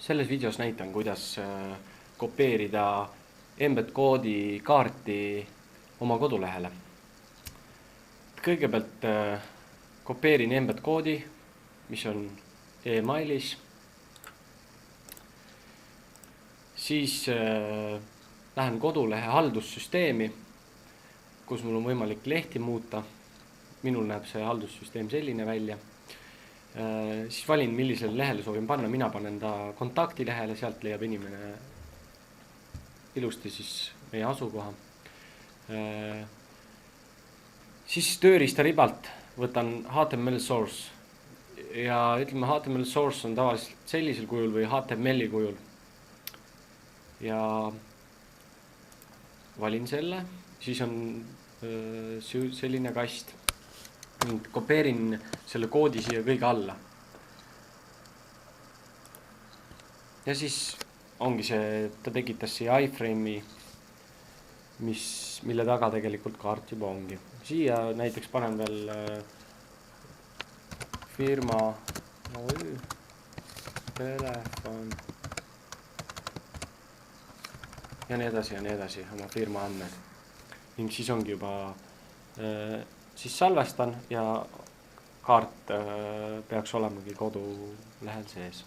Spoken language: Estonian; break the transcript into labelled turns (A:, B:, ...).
A: Selles videos näitan, kuidas kopeerida embed koodi kaarti oma kodulehele. Kõigepealt kopeerin embed koodi, mis on e-mailis. Siis lähen kodulehe haldussüsteemi, kus mul on võimalik lehti muuta. Minul näeb see haldussüsteem selline välja. Siis valin, millisele lehele soovin panna. Mina panen ta kontaktilehele, sealt leiab inimene ilusti siis meie asukoha. Siis tööriista ribalt võtan HTML source ja ütleme, HTML source on tavaliselt sellisel kujul või HTML-i kujul. Ja valin selle, siis on selline kast. Kopeerin selle koodi siia kõige alla. Ja siis ongi see, ta tekitas siia iframe'i, mille taga tegelikult kaart juba ongi. Siia näiteks panen veel firma, telefon ja nii edasi, oma firma andmed. Ning siis ongi juba siis salvestan ja kaart peaks olemagi kodulehel sees.